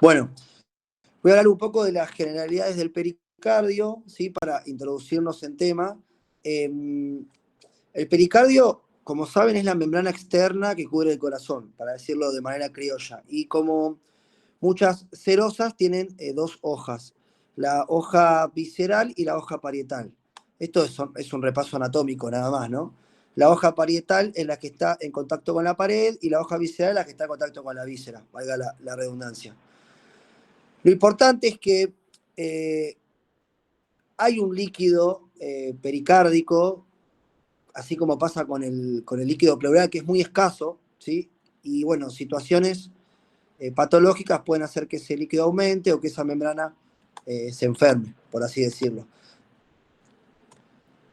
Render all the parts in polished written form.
Bueno, voy a hablar un poco de las generalidades del pericardio, ¿sí? Para introducirnos en tema. El pericardio, como saben, es la membrana externa que cubre el corazón, para decirlo de manera criolla. Y como muchas cerosas tienen dos hojas, la hoja visceral y la hoja parietal. Esto es un repaso anatómico nada más, ¿no? La hoja parietal es la que está en contacto con la pared y la hoja visceral es la que está en contacto con la víscera, valga la redundancia. Lo importante es que hay un líquido pericárdico, así como pasa con el líquido pleural, que es muy escaso, ¿sí? Y bueno, situaciones patológicas pueden hacer que ese líquido aumente o que esa membrana se enferme, por así decirlo.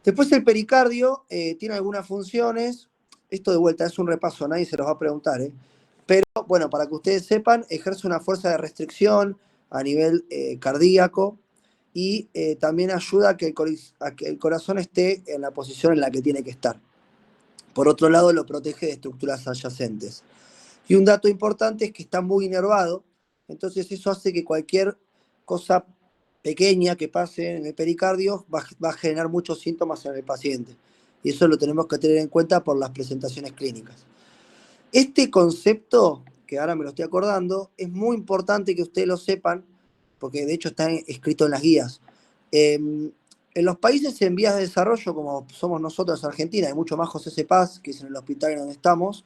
Después el pericardio tiene algunas funciones. Esto de vuelta es un repaso, nadie se los va a preguntar, ¿eh? Pero bueno, para que ustedes sepan, ejerce una fuerza de restricción a nivel cardíaco y también ayuda a que el corazón esté en la posición en la que tiene que estar. Por otro lado, lo protege de estructuras adyacentes. Y un dato importante es que está muy inervado, entonces eso hace que cualquier cosa pequeña que pase en el pericardio va a generar muchos síntomas en el paciente. Y eso lo tenemos que tener en cuenta por las presentaciones clínicas. Este concepto, que ahora me lo estoy acordando, es muy importante que ustedes lo sepan, porque de hecho está escrito en las guías. En los países en vías de desarrollo, como somos nosotros en Argentina, y mucho más José Cepaz, que es en el hospital en donde estamos,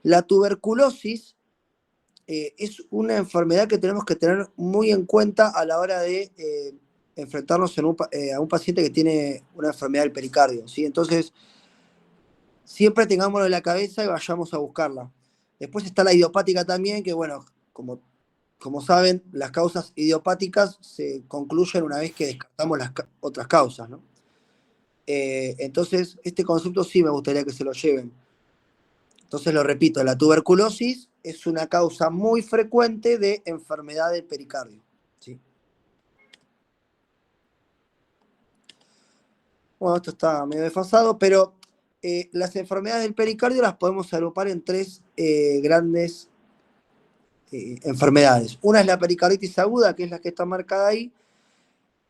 la tuberculosis es una enfermedad que tenemos que tener muy en cuenta a la hora de enfrentarnos a un paciente que tiene una enfermedad del pericardio, ¿sí? Entonces, siempre tengámoslo en la cabeza y vayamos a buscarla. Después está la idiopática también, que bueno, como saben, las causas idiopáticas se concluyen una vez que descartamos las otras causas, ¿no? Entonces, este concepto sí me gustaría que se lo lleven. Entonces lo repito, la tuberculosis es una causa muy frecuente de enfermedad del pericardio, ¿sí? Bueno, esto está medio desfasado, pero las enfermedades del pericardio las podemos agrupar en tres grandes enfermedades. Una es la pericarditis aguda, que es la que está marcada ahí.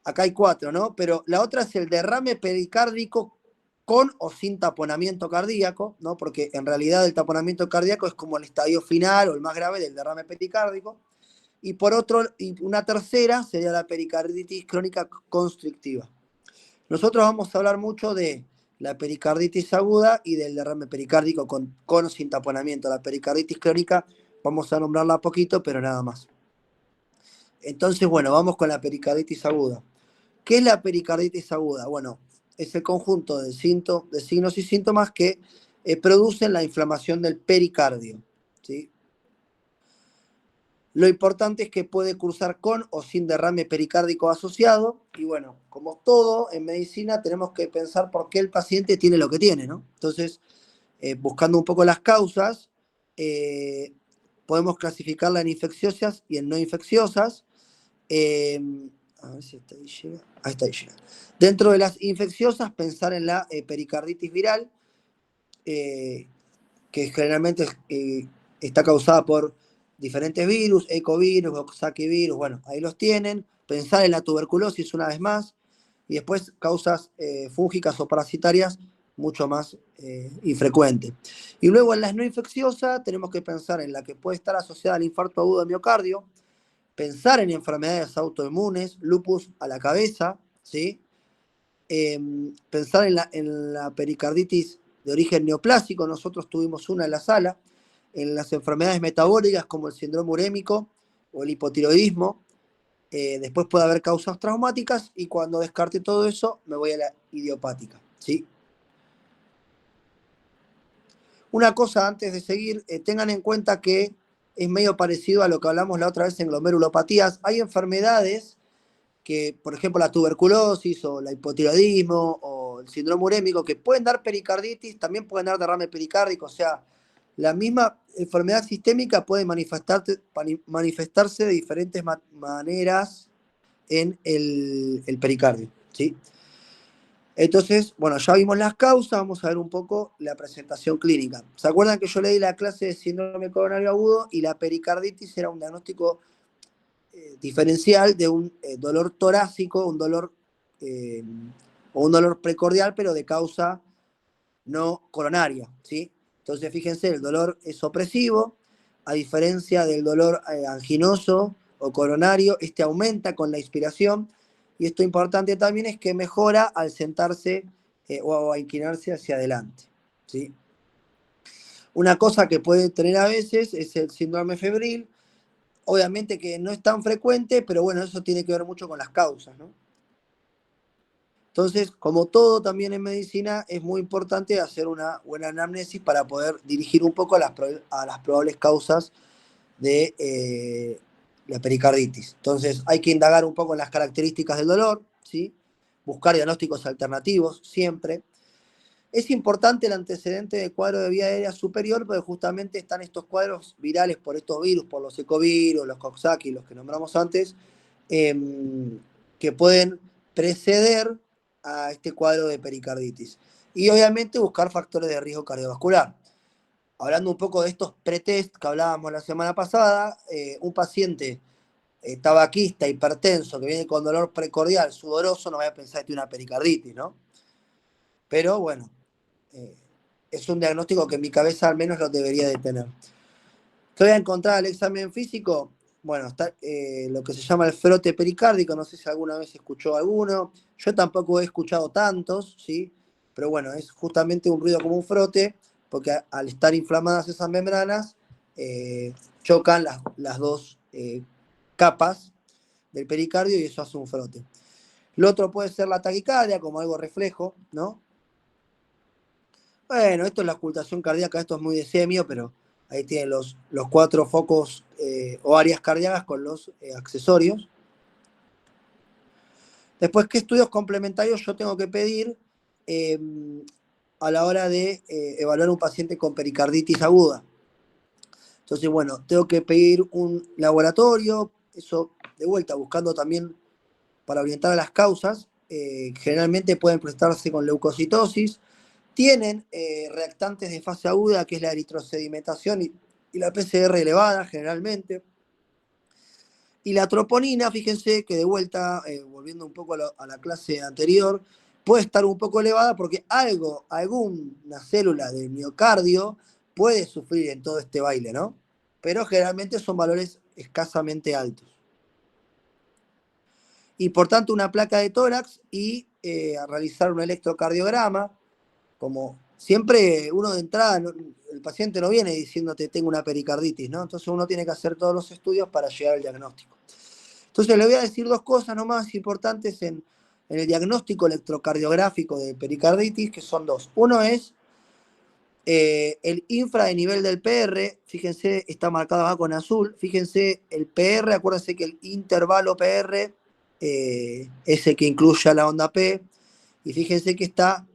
Acá hay cuatro, ¿no? Pero la otra es el derrame pericárdico con o sin taponamiento cardíaco, ¿no? Porque en realidad el taponamiento cardíaco es como el estadio final o el más grave del derrame pericárdico. Y por otro, y una tercera sería la pericarditis crónica constrictiva. Nosotros vamos a hablar mucho de la pericarditis aguda y del derrame pericárdico con o sin taponamiento. La pericarditis crónica vamos a nombrarla poquito, pero nada más. Entonces, bueno, vamos con la pericarditis aguda. ¿Qué es la pericarditis aguda? Bueno, es el conjunto de signos y síntomas que producen la inflamación del pericardio, ¿sí? Lo importante es que puede cursar con o sin derrame pericárdico asociado. Y bueno, como todo en medicina, tenemos que pensar por qué el paciente tiene lo que tiene, ¿no? Entonces, buscando un poco las causas, podemos clasificarla en infecciosas y en no infecciosas. Eh, a ver si ahí llega. Ahí está, ahí llega. Dentro de las infecciosas, pensar en la pericarditis viral, que generalmente está causada por diferentes virus, ecovirus, coxsackie-virus, bueno, ahí los tienen. Pensar en la tuberculosis una vez más. Y después causas fúngicas o parasitarias mucho más infrecuentes. Y luego en las no infecciosas tenemos que pensar en la que puede estar asociada al infarto agudo de miocardio, pensar en enfermedades autoinmunes, lupus a la cabeza, ¿sí? Pensar en la pericarditis de origen neoplásico, nosotros tuvimos una en la sala, en las enfermedades metabólicas como el síndrome urémico o el hipotiroidismo. Después puede haber causas traumáticas y cuando descarte todo eso me voy a la idiopática, ¿sí? Una cosa antes de seguir, tengan en cuenta que es medio parecido a lo que hablamos la otra vez en glomerulopatías. Hay enfermedades que, por ejemplo, la tuberculosis o el hipotiroidismo o el síndrome urémico, que pueden dar pericarditis, también pueden dar derrame pericárdico, o sea, la misma enfermedad sistémica puede manifestarse de diferentes maneras en el pericardio, ¿sí? Entonces, bueno, ya vimos las causas, vamos a ver un poco la presentación clínica. ¿Se acuerdan que yo leí la clase de síndrome coronario agudo y la pericarditis era un diagnóstico diferencial de un dolor torácico, un dolor o un dolor precordial, pero de causa no coronaria, ¿sí? Entonces, fíjense, el dolor es opresivo, a diferencia del dolor anginoso o coronario, este aumenta con la inspiración, y esto importante también es que mejora al sentarse o a inclinarse hacia adelante, ¿sí? Una cosa que puede tener a veces es el síndrome febril, obviamente que no es tan frecuente, pero bueno, eso tiene que ver mucho con las causas, ¿no? Entonces, como todo también en medicina, es muy importante hacer una buena anamnesis para poder dirigir un poco a las probables causas de la pericarditis. Entonces, hay que indagar un poco en las características del dolor, ¿sí? Buscar diagnósticos alternativos siempre. Es importante el antecedente de cuadro de vía aérea superior, porque justamente están estos cuadros virales por estos virus, por los ecovirus, los Coxsackie, los que nombramos antes, eh, que pueden preceder a este cuadro de pericarditis. Y obviamente buscar factores de riesgo cardiovascular. Hablando un poco de estos pretest que hablábamos la semana pasada, un paciente tabaquista, hipertenso, que viene con dolor precordial, sudoroso, no vaya a pensar que tiene una pericarditis, ¿no? Pero bueno, eh, es un diagnóstico que en mi cabeza al menos lo debería de tener. ¿Qué voy a encontrar al examen físico? Bueno, está lo que se llama el frote pericárdico, no sé si alguna vez escuchó alguno, yo tampoco he escuchado tantos, ¿sí? Pero bueno, es justamente un ruido como un frote, porque al estar inflamadas esas membranas, chocan las dos capas del pericardio y eso hace un frote. Lo otro puede ser la taquicardia, como algo reflejo, ¿no? Bueno, esto es la ocultación cardíaca, esto es muy de semio, pero ahí tienen los cuatro focos o áreas cardíacas con los accesorios. Después, ¿qué estudios complementarios yo tengo que pedir eh, a la hora de evaluar un paciente con pericarditis aguda? Entonces, bueno, tengo que pedir un laboratorio, eso de vuelta, buscando también para orientar a las causas. Generalmente pueden presentarse con leucocitosis, tienen reactantes de fase aguda, que es la eritrosedimentación y la PCR elevada generalmente. Y la troponina, fíjense que de vuelta, volviendo un poco a la clase anterior, puede estar un poco elevada porque alguna célula del miocardio puede sufrir en todo este baile, ¿no? Pero generalmente son valores escasamente altos. Importante una placa de tórax y a realizar un electrocardiograma. Como siempre, uno de entrada, el paciente no viene diciéndote tengo una pericarditis, ¿no? Entonces uno tiene que hacer todos los estudios para llegar al diagnóstico. Entonces le voy a decir dos cosas nomás importantes en el diagnóstico electrocardiográfico de pericarditis, que son dos. Uno es el infra de nivel del PR, fíjense, está marcado acá con azul. Fíjense, el PR, acuérdense que el intervalo PR es el que incluye a la onda P, y fíjense que está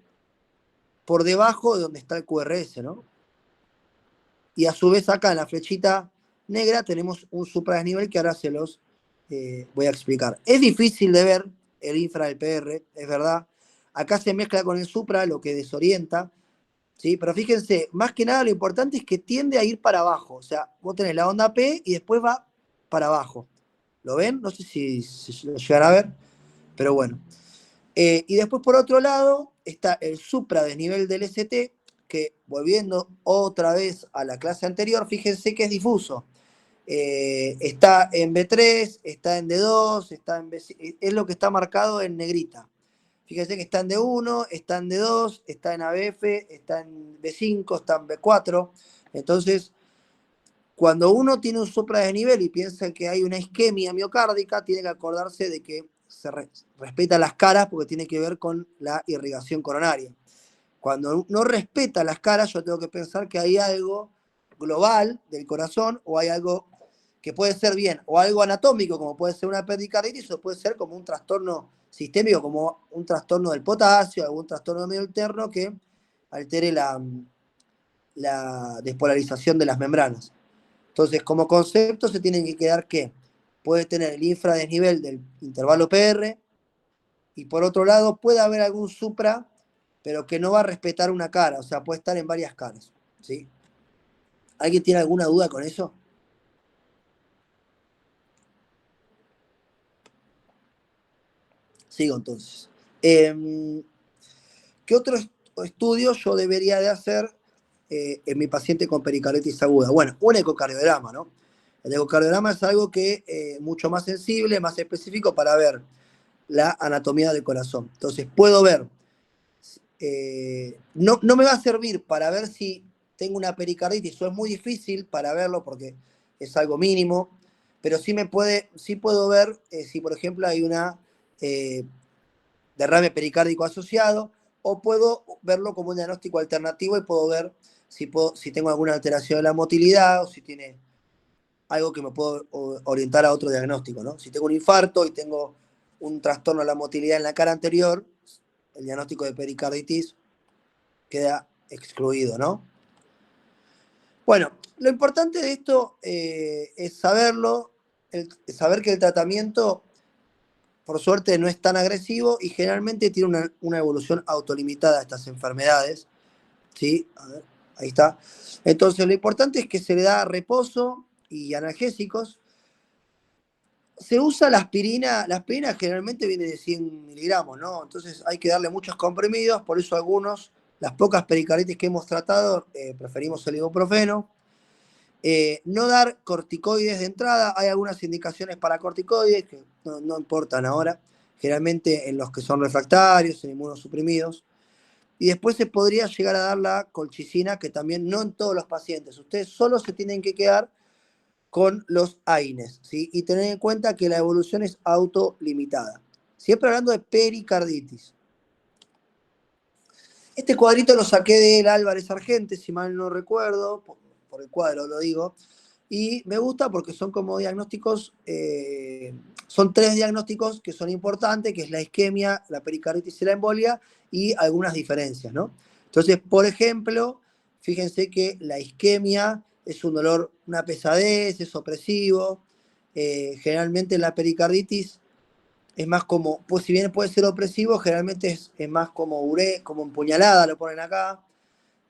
por debajo de donde está el QRS, ¿no? Y a su vez acá en la flechita negra tenemos un supradesnivel que ahora se los voy a explicar. Es difícil de ver el infra del PR, es verdad. Acá se mezcla con el supra, lo que desorienta, ¿sí? Pero fíjense, más que nada lo importante es que tiende a ir para abajo. O sea, vos tenés la onda P y después va para abajo. ¿Lo ven? No sé si lo llegan a ver, pero bueno. Y después, por otro lado, está el supradesnivel del ST, que volviendo otra vez a la clase anterior, fíjense que es difuso. Está en B3, está en D2, está en B5, es lo que está marcado en negrita. Fíjense que está en D1, está en D2, está en ABF, está en B5, está en B4. Entonces, cuando uno tiene un supradesnivel y piensa que hay una isquemia miocárdica, tiene que acordarse de que respeta las caras porque tiene que ver con la irrigación coronaria. Cuando no respeta las caras, yo tengo que pensar que hay algo global del corazón o hay algo que puede ser bien, o algo anatómico, como puede ser una pericarditis, o puede ser como un trastorno sistémico, como un trastorno del potasio, algún trastorno medio interno que altere la despolarización de las membranas. Entonces, como concepto, se tienen que quedar que puede tener el infradesnivel del intervalo PR y por otro lado puede haber algún supra, pero que no va a respetar una cara, o sea, puede estar en varias caras, ¿sí? ¿Alguien tiene alguna duda con eso? Sigo entonces. ¿Qué otro estudio yo debería de hacer en mi paciente con pericarditis aguda? Bueno, un ecocardiograma, ¿no? El ecocardiograma es algo que mucho más sensible, más específico para ver la anatomía del corazón. Entonces, puedo ver, no me va a servir para ver si tengo una pericarditis, eso es muy difícil para verlo porque es algo mínimo, pero sí puedo ver si, por ejemplo, hay una derrame pericárdico asociado, o puedo verlo como un diagnóstico alternativo y puedo ver si tengo alguna alteración de la motilidad o si tiene algo que me puedo orientar a otro diagnóstico, ¿no? Si tengo un infarto y tengo un trastorno de la motilidad en la cara anterior, el diagnóstico de pericarditis queda excluido, ¿no? Bueno, lo importante de esto es saberlo, saber que el tratamiento, por suerte, no es tan agresivo y generalmente tiene una evolución autolimitada a estas enfermedades, ¿sí? A ver, ahí está. Entonces, lo importante es que se le da reposo y analgésicos. Se usa la aspirina generalmente viene de 100 miligramos, ¿no? Entonces hay que darle muchos comprimidos, por eso algunos, las pocas pericarditis que hemos tratado, preferimos el ibuprofeno. No dar corticoides de entrada, hay algunas indicaciones para corticoides que no importan ahora, generalmente en los que son refractarios, en inmunosuprimidos. Y después se podría llegar a dar la colchicina, que también no en todos los pacientes. Ustedes solo se tienen que quedar con los AINES, ¿sí? Y tener en cuenta que la evolución es autolimitada. Siempre hablando de pericarditis. Este cuadrito lo saqué del Álvarez Argente, si mal no recuerdo, por el cuadro lo digo, y me gusta porque son como diagnósticos, son 3 diagnósticos que son importantes, que es la isquemia, la pericarditis y la embolia, y algunas diferencias, ¿no? Entonces, por ejemplo, fíjense que la isquemia es un dolor, una pesadez, es opresivo, generalmente la pericarditis es más como, pues si bien puede ser opresivo, generalmente es más como como empuñalada, lo ponen acá,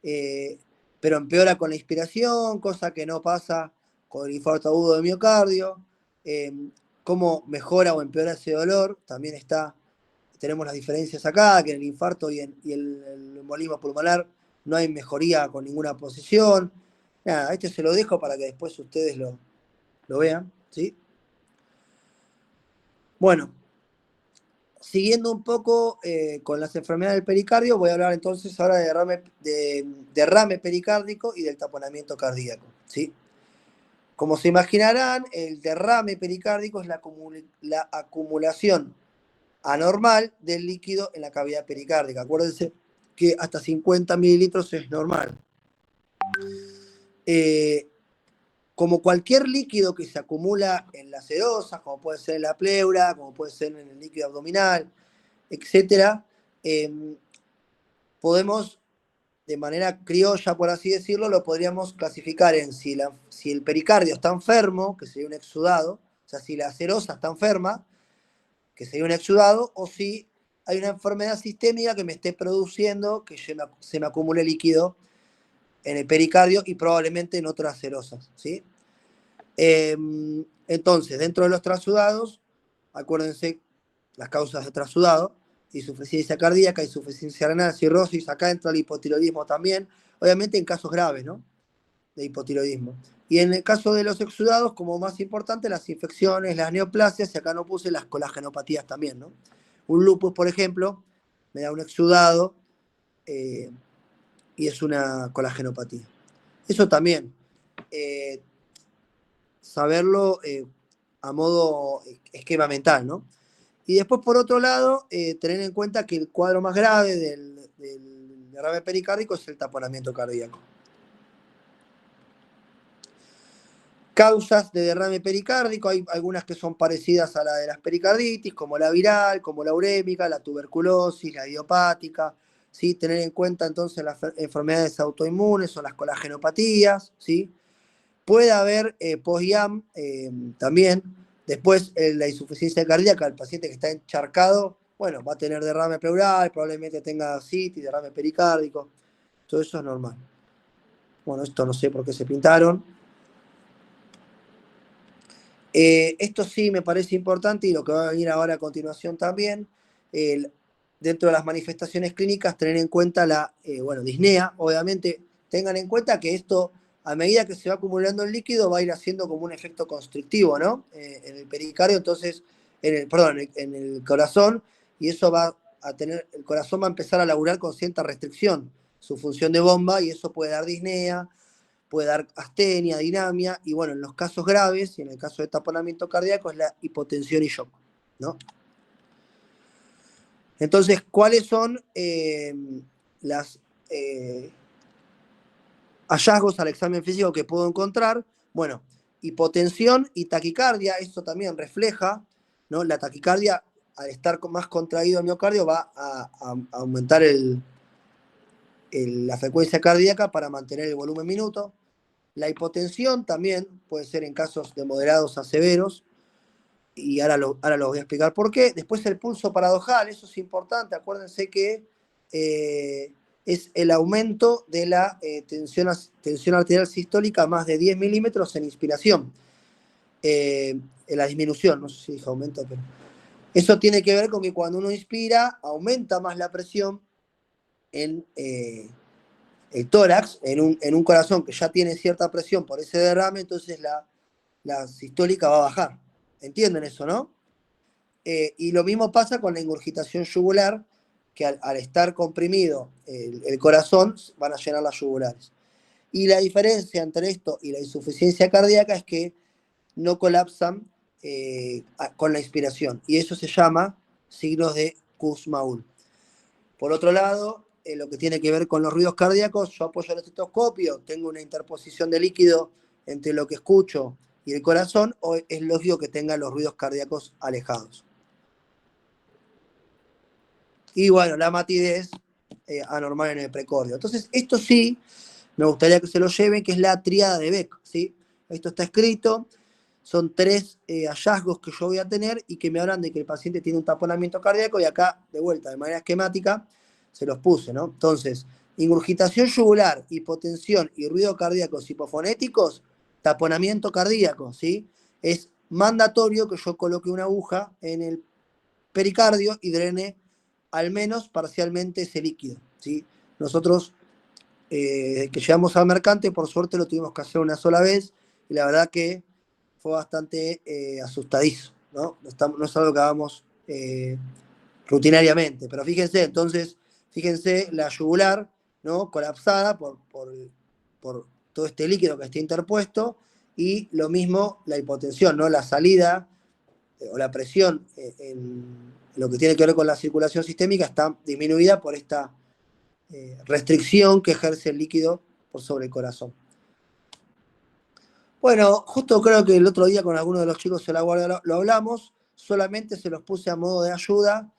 eh, pero empeora con la inspiración, cosa que no pasa con el infarto agudo de miocardio. Eh, Cómo mejora o empeora ese dolor, también tenemos las diferencias acá, que en el infarto y el embolismo pulmonar no hay mejoría con ninguna posición. Nada, este se lo dejo para que después ustedes lo vean, ¿sí? Bueno, siguiendo un poco con las enfermedades del pericardio, voy a hablar entonces ahora de derrame pericárdico y del taponamiento cardíaco, ¿sí? Como se imaginarán, el derrame pericárdico es la acumulación anormal del líquido en la cavidad pericárdica. Acuérdense que hasta 50 mililitros es normal. Eh, Como cualquier líquido que se acumula en las serosas, como puede ser en la pleura, como puede ser en el líquido abdominal, etcétera, podemos, de manera criolla, por así decirlo, lo podríamos clasificar en si el pericardio está enfermo, que sería un exudado, o sea, si la serosa está enferma, que sería un exudado, o si hay una enfermedad sistémica que me esté produciendo que se me acumule líquido en el pericardio y probablemente en otras serosas, ¿sí? Entonces, dentro de los trasudados, acuérdense las causas de trasudado: insuficiencia cardíaca, insuficiencia renal, cirrosis, acá entra el hipotiroidismo también, obviamente en casos graves, ¿no? De hipotiroidismo. Y en el caso de los exudados, como más importante, las infecciones, las neoplasias, y acá no puse las colagenopatías también, ¿no? Un lupus, por ejemplo, me da un exudado y es una colagenopatía. Eso también, eh, saberlo a modo esquema mental, ¿no? Y después, por otro lado, tener en cuenta que el cuadro más grave del derrame pericárdico es el taponamiento cardíaco. Causas de derrame pericárdico, hay algunas que son parecidas a la de las pericarditis, como la viral, como la urémica, la tuberculosis, la idiopática, ¿sí? Tener en cuenta entonces las enfermedades autoinmunes o las colagenopatías, ¿sí? Puede haber post-IAM también. Después, la insuficiencia cardíaca, el paciente que está encharcado, bueno, va a tener derrame pleural, probablemente tenga ascitis, derrame pericárdico. Todo eso es normal. Bueno, esto no sé por qué se pintaron. Esto sí me parece importante y lo que va a venir ahora a continuación también, el, dentro de las manifestaciones clínicas, tener en cuenta la disnea. Obviamente, tengan en cuenta que esto, a medida que se va acumulando el líquido, va a ir haciendo como un efecto constrictivo, ¿no? En el pericardio, entonces, en el corazón, y eso va a tener, el corazón va a empezar a laburar con cierta restricción su función de bomba, y eso puede dar disnea, puede dar astenia, dinamia, y bueno, en los casos graves, y en el caso de taponamiento cardíaco, es la hipotensión y shock, ¿no? Entonces, ¿cuáles son las hallazgos al examen físico que puedo encontrar? Bueno, hipotensión y taquicardia, esto también refleja, ¿no? La taquicardia, al estar más contraído el miocardio, va a aumentar la frecuencia cardíaca para mantener el volumen minuto. La hipotensión también puede ser en casos de moderados a severos, y ahora lo voy a explicar por qué. Después el pulso paradojal, eso es importante, acuérdense que es el aumento de la tensión arterial sistólica a más de 10 milímetros en inspiración. En la disminución, no sé si dije aumento, pero eso tiene que ver con que cuando uno inspira, aumenta más la presión en el tórax, en un corazón que ya tiene cierta presión por ese derrame, entonces la sistólica va a bajar. ¿Entienden eso, no? Y lo mismo pasa con la ingurgitación yugular, que al estar comprimido el corazón, van a llenar las yugulares. Y la diferencia entre esto y la insuficiencia cardíaca es que no colapsan con la inspiración. Y eso se llama signos de Kussmaul. Por otro lado, lo que tiene que ver con los ruidos cardíacos, yo apoyo el estetoscopio, tengo una interposición de líquido entre lo que escucho y el corazón, o es lógico que tenga los ruidos cardíacos alejados. Y bueno, la matidez anormal en el precordio. Entonces, esto sí, me gustaría que se lo lleven, que es la tríada de Beck, ¿sí? Esto está escrito, son 3 hallazgos que yo voy a tener y que me hablan de que el paciente tiene un taponamiento cardíaco, y acá, de vuelta, de manera esquemática, se los puse, ¿no? Entonces, ingurgitación yugular, hipotensión y ruido cardíacos hipofonéticos, taponamiento cardíaco, ¿sí? Es mandatorio que yo coloque una aguja en el pericardio y drene al menos parcialmente ese líquido, ¿sí? Nosotros, que llegamos al mercante, por suerte lo tuvimos que hacer una sola vez, y la verdad que fue bastante asustadizo, ¿no? No es algo que hagamos rutinariamente, pero fíjense, entonces, fíjense la yugular, ¿no? Colapsada por todo este líquido que está interpuesto, y lo mismo la hipotensión, ¿no? La salida o la presión en lo que tiene que ver con la circulación sistémica está disminuida por esta restricción que ejerce el líquido por sobre el corazón. Bueno, justo creo que el otro día con alguno de los chicos de la guardia lo hablamos, solamente se los puse a modo de ayuda.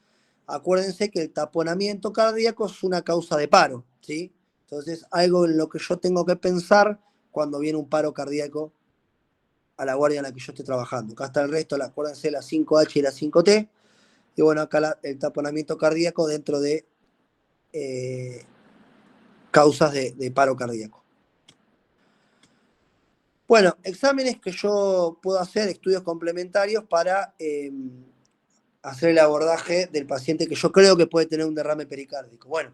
Acuérdense que el taponamiento cardíaco es una causa de paro, ¿sí? Entonces, algo en lo que yo tengo que pensar cuando viene un paro cardíaco a la guardia en la que yo estoy trabajando. Acá está el resto, acuérdense, la 5H y la 5T. Y bueno, acá el taponamiento cardíaco dentro de causas de paro cardíaco. Bueno, exámenes que yo puedo hacer, estudios complementarios para hacer el abordaje del paciente que yo creo que puede tener un derrame pericárdico. Bueno,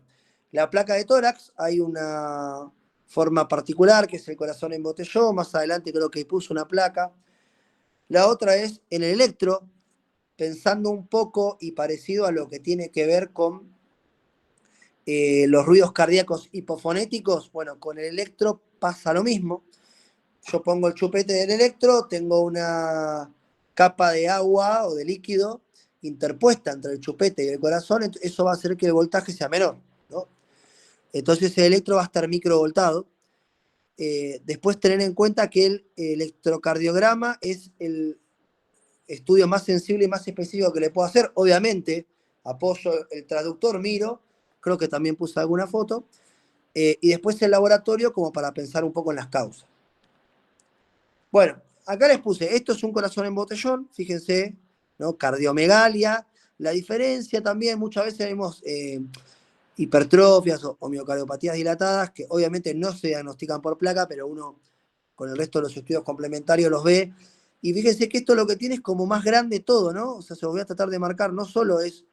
la placa de tórax, hay una forma particular que es el corazón en botellón, más adelante creo que puso una placa. La otra es en el electro, pensando un poco y parecido a lo que tiene que ver con los ruidos cardíacos hipofonéticos. Bueno, con el electro pasa lo mismo. Yo pongo el chupete del electro, tengo una capa de agua o de líquido interpuesta entre el chupete y el corazón, eso va a hacer que el voltaje sea menor, ¿no? Entonces el electro va a estar microvoltado. Después tener en cuenta que el electrocardiograma es el estudio más sensible y más específico que le puedo hacer. Obviamente, apoyo el traductor, miro, creo que también puse alguna foto, y después el laboratorio como para pensar un poco en las causas. Bueno, acá les puse, esto es un corazón en botellón, fíjense, ¿no? Cardiomegalia. La diferencia también, muchas veces vemos hipertrofias o miocardiopatías dilatadas, que obviamente no se diagnostican por placa, pero uno con el resto de los estudios complementarios los ve. Y fíjense que esto lo que tiene es como más grande todo, ¿no? O sea, se los voy a tratar de marcar, no solo es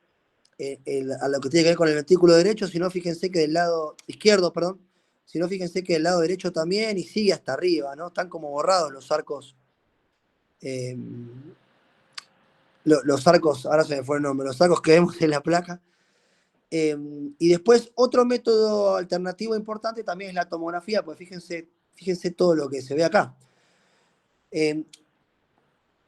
a lo que tiene que ver con el ventrículo derecho, sino fíjense que del lado izquierdo, perdón, sino fíjense que del lado derecho también y sigue hasta arriba, ¿no? Están como borrados los arcos. Eh, los arcos, ahora se me fue el nombre, los arcos que vemos en la placa. Y después otro método alternativo importante también es la tomografía, pues fíjense todo lo que se ve acá.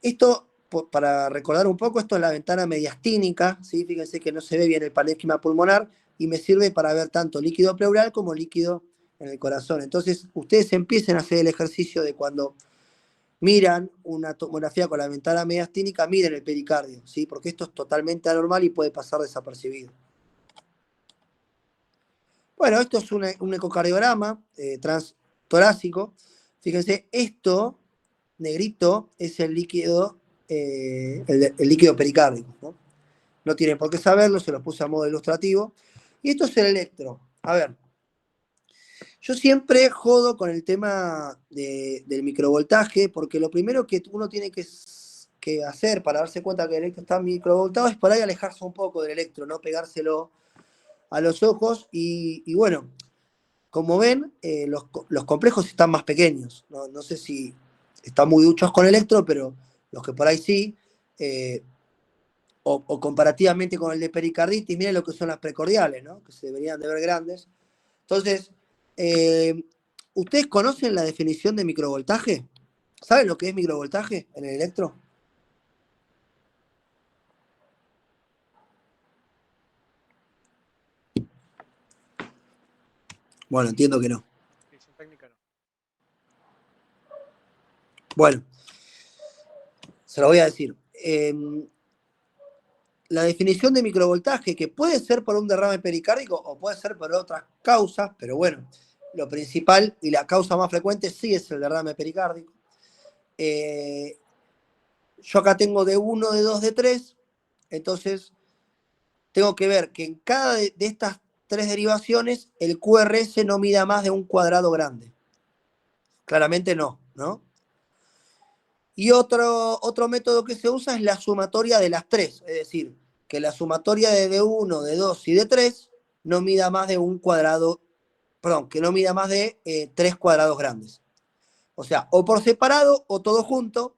Esto, para recordar un poco, esto es la ventana mediastínica, ¿sí? Fíjense que no se ve bien el parénquima pulmonar y me sirve para ver tanto líquido pleural como líquido en el corazón. Entonces, ustedes empiecen a hacer el ejercicio de cuando miran una tomografía con la ventana mediastínica, miren el pericardio, ¿sí? Porque esto es totalmente anormal y puede pasar desapercibido. Bueno, esto es un ecocardiograma transtorácico. Fíjense, esto, negrito, es el líquido, el líquido pericárdico, ¿no? No tienen por qué saberlo, se lo puse a modo ilustrativo. Y esto es el electro. A ver, yo siempre jodo con el tema del microvoltaje, porque lo primero que uno tiene que hacer para darse cuenta que el electro está microvoltado es por ahí alejarse un poco del electro, no pegárselo a los ojos. Y bueno, como ven, los complejos están más pequeños. No sé si están muy duchos con electro, pero los que por ahí sí, o comparativamente con el de pericarditis, miren lo que son las precordiales, ¿no? Que se deberían de ver grandes. Entonces, ¿ustedes conocen la definición de microvoltaje? ¿Saben lo que es microvoltaje en el electro? Bueno, entiendo que no. Definición técnica no. Bueno, se lo voy a decir. La definición de microvoltaje, que puede ser por un derrame pericárdico o puede ser por otras causas, pero bueno, lo principal y la causa más frecuente sí es el derrame pericárdico. Yo acá tengo D1, D2, D3, entonces tengo que ver que en cada de estas tres derivaciones el QRS no mida más de un cuadrado grande. Claramente no, ¿no? Y otro método que se usa es la sumatoria de las tres, es decir, que la sumatoria de D1, D2 y D3 no mida más de un cuadrado, perdón, que no mida más de 3 cuadrados grandes. O sea, o por separado o todo junto,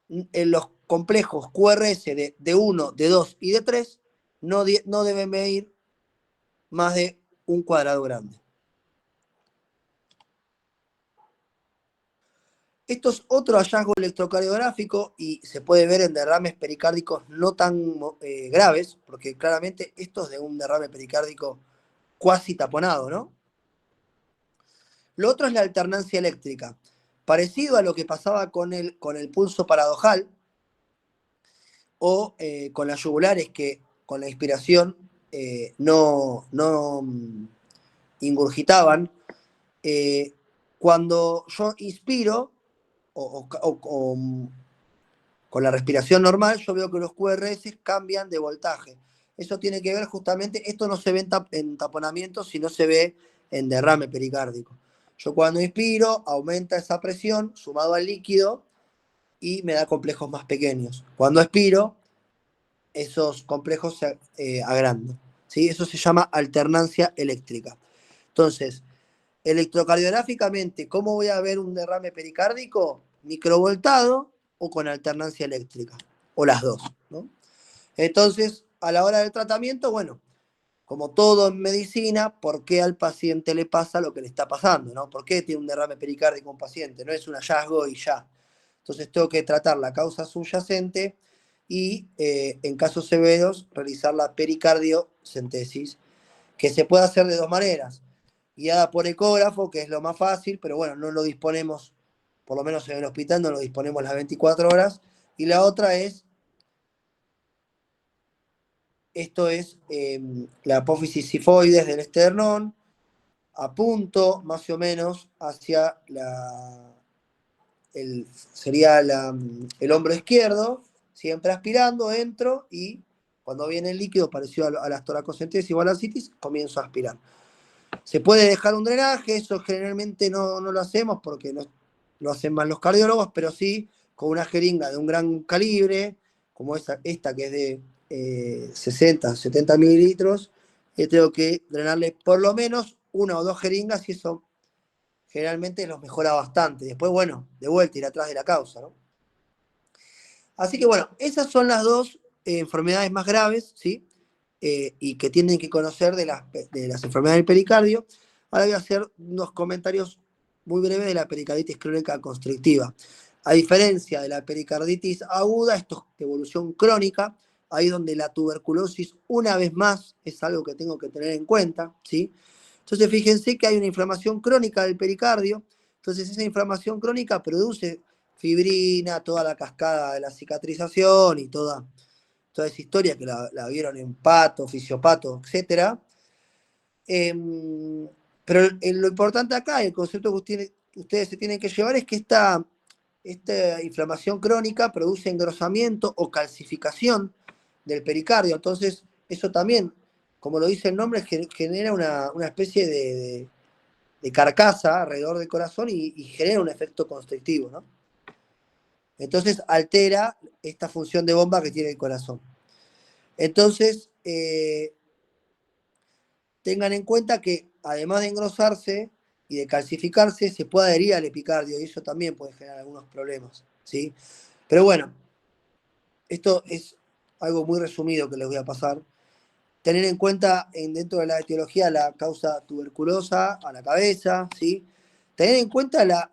en los complejos QRS de D1, D2 y D3 no deben medir más de un cuadrado grande. Esto es otro hallazgo electrocardiográfico y se puede ver en derrames pericárdicos no tan graves, porque claramente esto es de un derrame pericárdico cuasi taponado, ¿no? Lo otro es la alternancia eléctrica. Parecido a lo que pasaba con el pulso paradojal o con las yugulares que con la inspiración no ingurgitaban. Cuando yo inspiro, o con la respiración normal, yo veo que los QRS cambian de voltaje. Eso tiene que ver justamente, esto no se ve en taponamiento, sino se ve en derrame pericárdico. Yo cuando inspiro, aumenta esa presión sumado al líquido y me da complejos más pequeños. Cuando expiro, esos complejos se agrandan. ¿Sí? Eso se llama alternancia eléctrica. Entonces, electrocardiográficamente, ¿cómo voy a ver un derrame pericárdico? Microvoltado o con alternancia eléctrica, o las dos, ¿no? Entonces, a la hora del tratamiento, bueno, como todo en medicina, ¿por qué al paciente le pasa lo que le está pasando, ¿no? ¿Por qué tiene un derrame pericárdico un paciente? No es un hallazgo y ya. Entonces tengo que tratar la causa subyacente y, en casos severos, realizar la pericardiocentesis, que se puede hacer de dos maneras. Guiada por ecógrafo, que es lo más fácil, pero bueno, no lo disponemos, por lo menos en el hospital, no lo disponemos las 24 horas. Y la otra es, esto es la apófisis sifoides del esternón, a punto más o menos hacia sería el hombro izquierdo, siempre aspirando, entro y cuando viene el líquido parecido a las toracocentesis o a la citis, comienzo a aspirar. Se puede dejar un drenaje, eso generalmente no lo hacemos porque no lo hacen más los cardiólogos, pero sí con una jeringa de un gran calibre, como esta que es de 60, 70 mililitros, tengo que drenarle por lo menos 1 o 2 jeringas y eso generalmente los mejora bastante. Después, bueno, de vuelta ir atrás de la causa, ¿no? Así que bueno, esas son las dos enfermedades más graves, ¿sí? Y que tienen que conocer de las enfermedades del pericardio. Ahora voy a hacer unos comentarios muy breves de la pericarditis crónica constrictiva. A diferencia de la pericarditis aguda, esto es de evolución crónica, ahí donde la tuberculosis, una vez más, es algo que tengo que tener en cuenta, ¿sí? Entonces, fíjense que hay una inflamación crónica del pericardio, entonces esa inflamación crónica produce fibrina, toda la cascada de la cicatrización y toda esa historia que la vieron en Pato, Fisiopato, etc. Pero lo importante acá, el concepto que ustedes se tienen que llevar es que esta inflamación crónica produce engrosamiento o calcificación del pericardio. Entonces, eso también, como lo dice el nombre, genera una especie de carcasa alrededor del corazón y genera un efecto constrictivo, ¿no? Entonces altera esta función de bomba que tiene el corazón. Entonces, tengan en cuenta que además de engrosarse y de calcificarse, se puede adherir al epicardio y eso también puede generar algunos problemas, ¿sí? Pero bueno, esto es algo muy resumido que les voy a pasar. Tener en cuenta dentro de la etiología la causa tuberculosa a la cabeza, ¿sí? Tener en cuenta la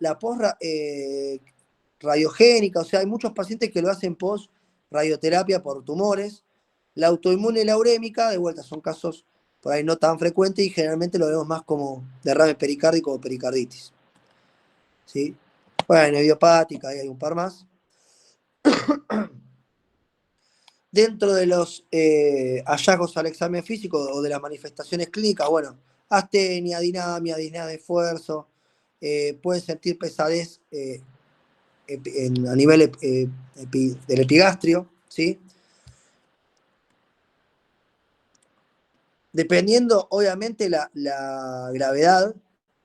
radiogénica, o sea, hay muchos pacientes que lo hacen post radioterapia por tumores. La autoinmune y la urémica, de vuelta, son casos por ahí no tan frecuentes y generalmente lo vemos más como derrame pericárdico o pericarditis. ¿Sí? Bueno, idiopática, ahí hay un par más. Dentro de los hallazgos al examen físico o de las manifestaciones clínicas, bueno, astenia, dinamia, disnea de esfuerzo, pueden sentir pesadez a nivel del epigastrio, ¿sí? Dependiendo, obviamente, la gravedad,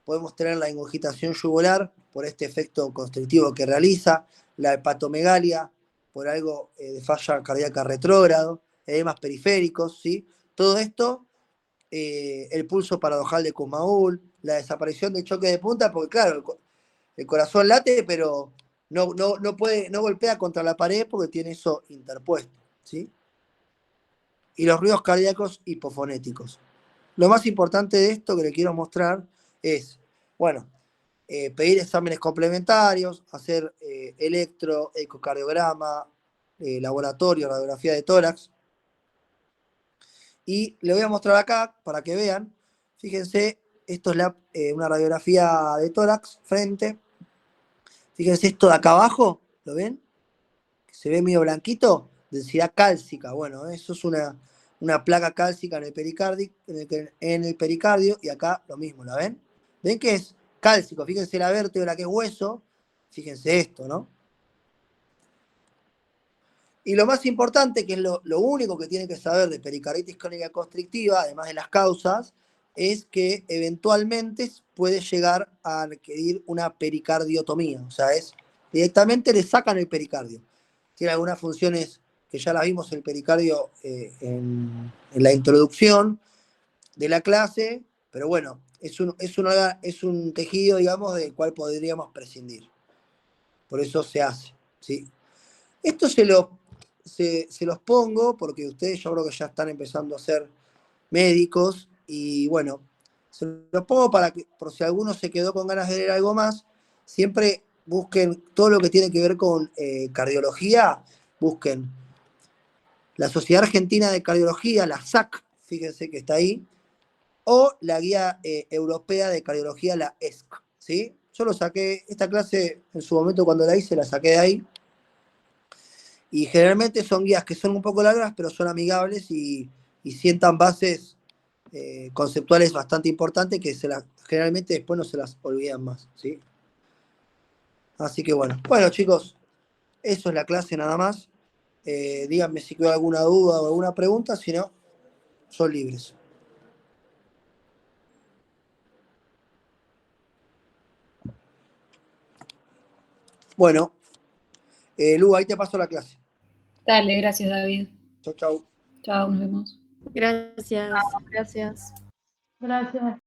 podemos tener la ingurgitación yugular por este efecto constrictivo que realiza, la hepatomegalia por algo de falla cardíaca retrógrado, edemas periféricos, ¿sí? Todo esto, el pulso paradojal de Kumaul, la desaparición del choque de punta, porque claro, el corazón late, pero no golpea contra la pared porque tiene eso interpuesto, ¿sí? Y los ruidos cardíacos hipofonéticos. Lo más importante de esto que le quiero mostrar es, bueno, pedir exámenes complementarios, hacer ecocardiograma, laboratorio, radiografía de tórax. Y le voy a mostrar acá para que vean. Fíjense, esto es una radiografía de tórax, frente. Fíjense esto de acá abajo, ¿lo ven? Se ve medio blanquito, densidad cálcica. Bueno, eso es una placa cálcica en el pericardio, y acá lo mismo, ¿la ven? ¿Ven que es cálcico? Fíjense la vértebra que es hueso, fíjense esto, ¿no? Y lo más importante, que es lo único que tienen que saber de pericarditis crónica constrictiva, además de las causas, es que eventualmente puede llegar a requerir una pericardiotomía. O sea, directamente le sacan el pericardio. Tiene algunas funciones que ya las vimos en el pericardio en la introducción de la clase, pero bueno, es un tejido, digamos, del cual podríamos prescindir. Por eso se hace, ¿sí? Esto se los pongo porque ustedes yo creo que ya están empezando a ser médicos y bueno, se los pongo por si alguno se quedó con ganas de leer algo más, siempre busquen todo lo que tiene que ver con cardiología, busquen la Sociedad Argentina de Cardiología, la SAC, fíjense que está ahí, o la Guía Europea de Cardiología, la ESC, ¿sí? Yo lo saqué, esta clase en su momento cuando la hice, la saqué de ahí. Y generalmente son guías que son un poco largas, pero son amigables y sientan bases conceptuales bastante importantes que generalmente después no se las olvidan más, ¿sí? Así que bueno chicos, eso es la clase nada más. Díganme si quedó alguna duda o alguna pregunta, si no, son libres. Bueno, Lu, ahí te paso la clase. Dale, gracias, David. Chau, chau. Chao, nos vemos. Gracias. Gracias. Gracias.